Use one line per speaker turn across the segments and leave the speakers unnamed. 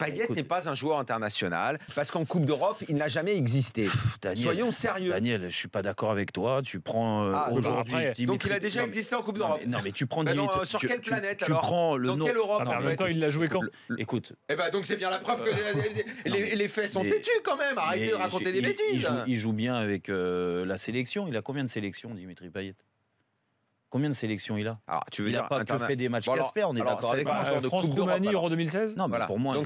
Payet n'est pas un joueur international parce qu'en Coupe d'Europe, il n'a jamais existé.
Daniel,
Soyons sérieux.
Daniel, je suis pas d'accord avec toi. Tu prends aujourd'hui.
Donc il a déjà existé en Coupe d'Europe.
Non, mais tu prends Dimitri.
Sur quelle planète
tu
alors?
prends le
Dans quelle Europe
En même temps, il l'a joué quand?
Écoute.
Eh ben donc c'est bien la preuve que les faits sont têtus quand même. Arrêtez de raconter des bêtises.
Il joue bien avec la sélection. Il a combien de sélections, Dimitri Payet? Combien de sélections il a?
Alors, tu veux
il n'a pas que fait des matchs Casper, on est d'accord avec moi.
France-Roumanie, Euro 2016.
Non, mais
voilà.
pour moi,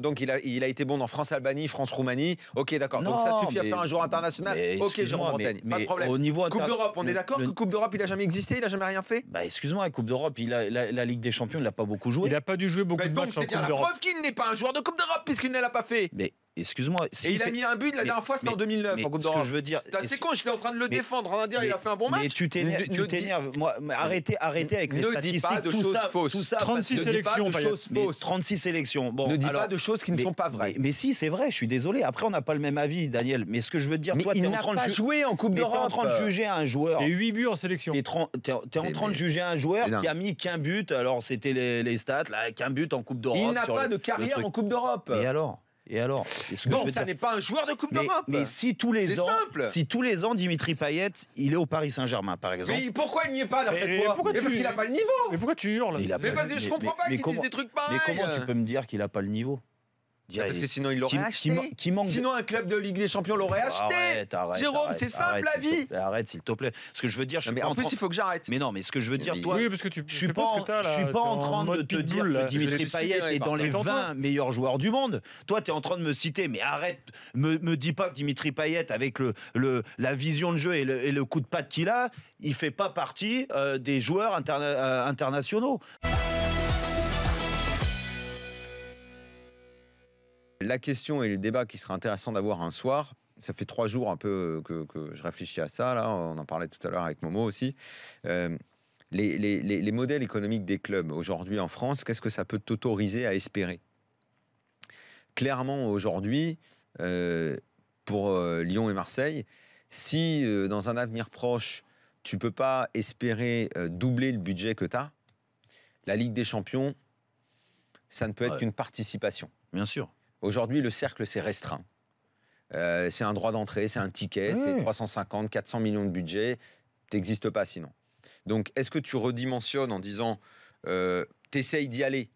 donc il a été bon dans France-Albanie, France-Roumanie. Ok, d'accord. Donc ça suffit à faire un joueur international. Ok, Jérôme Bretagne, pas de problème.
Au niveau
Coupe d'Europe, on est d'accord que Coupe d'Europe, il a jamais existé, il a jamais rien fait.
Bah excuse-moi, Coupe d'Europe, la Ligue des Champions, il n'a pas beaucoup joué.
Il n'a pas dû jouer beaucoup de matchs en Coupe d'Europe.
Donc c'est bien la preuve qu'il n'est pas un joueur de Coupe d'Europe puisqu'il ne l'a pas fait.
Mais excuse-moi.
Et il a mis un but la dernière fois, c'était en 2009 en Coupe d'Europe.
Ce que je veux dire,
c'est con, j'étais en train de le défendre, en train de dire il a fait un bon match.
Mais tu t'énerves. Moi, arrêtez avec les statistiques.
Ne dis pas de choses fausses.
36 sélections,
36 sélections.
Ne dis pas de choses qui ne sont pas vraies.
Mais si, c'est vrai. Je suis désolé. Après, on n'a pas le même avis, Daniel. Mais ce que je veux dire, toi,
il n'a pas joué en Coupe d'Europe.
T'es en train de juger un joueur.
Et 8 buts en sélection.
T'es en train de juger un joueur qui a mis qu'un but. Alors, c'était les stats, qu'un but en Coupe d'Europe.
Il n'a pas de carrière en Coupe d'Europe.
Et alors
donc ça n'est pas un joueur de Coupe d'Europe.
Mais si tous les ans, Dimitri Payet, il est au Paris Saint-Germain, par exemple.
Mais pourquoi il n'y est pas d'après toi? Parce qu'il n'a pas le niveau.
Mais pourquoi tu hurles?
Mais parce que je comprends pas qu'il dise des trucs pareils.
Mais comment tu peux me dire qu'il n'a pas le niveau?
Parce que sinon il l'aurait acheté. Sinon un club de Ligue des Champions l'aurait acheté. Jérôme, c'est simple la vie.
Arrête s'il te plaît. Ce que je veux dire,
mais en plus il faut que j'arrête.
Mais non, mais ce que je veux dire, toi,
oui, parce que
je suis pas en train de te dire que Dimitri Payet est dans les 20 meilleurs joueurs du monde. Toi, tu es en train de me citer, mais arrête, me dis pas que Dimitri Payet, avec la vision de jeu et le coup de patte qu'il a, il fait pas partie des joueurs internationaux.
La question et le débat qui sera intéressant d'avoir un soir, ça fait 3 jours un peu que je réfléchis à ça, là, on en parlait tout à l'heure avec Momo aussi. Les modèles économiques des clubs aujourd'hui en France, qu'est-ce que ça peut t'autoriser à espérer? Clairement aujourd'hui, pour Lyon et Marseille, si dans un avenir proche, tu ne peux pas espérer doubler le budget que tu as, la Ligue des Champions, ça ne peut être qu'une participation.
Bien sûr.
Aujourd'hui, le cercle s'est restreint. C'est un droit d'entrée, c'est un ticket, c'est 350, 400 millions de budget. T'existes pas sinon. Donc, est-ce que tu redimensionnes en disant t'essayes d'y aller?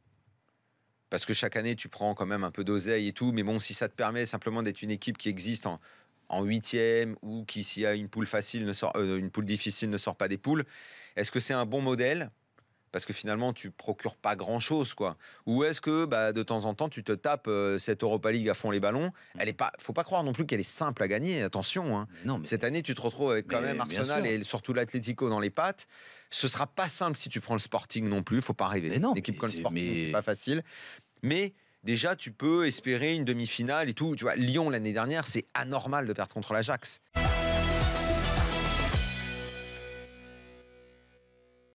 Parce que chaque année, tu prends quand même un peu d'oseille et tout. Mais bon, si ça te permet simplement d'être une équipe qui existe en 8e ou qui, s'il y a une poule facile, une poule difficile, ne sort pas des poules, est-ce que c'est un bon modèle? Parce que finalement, tu procures pas grand-chose, quoi. Ou est-ce que, de temps en temps, tu te tapes cette Europa League à fond les ballons? Elle est pas, faut pas croire non plus qu'elle est simple à gagner. Attention, hein.
Non, mais...
Cette année, tu te retrouves avec quand même Arsenal et surtout l'Atlético dans les pattes. Ce sera pas simple si tu prends le Sporting non plus. Faut pas rêver. L'équipe comme le Sporting, c'est pas facile. Mais déjà, tu peux espérer une demi-finale et tout. Tu vois, Lyon l'année dernière, c'est anormal de perdre contre l'Ajax.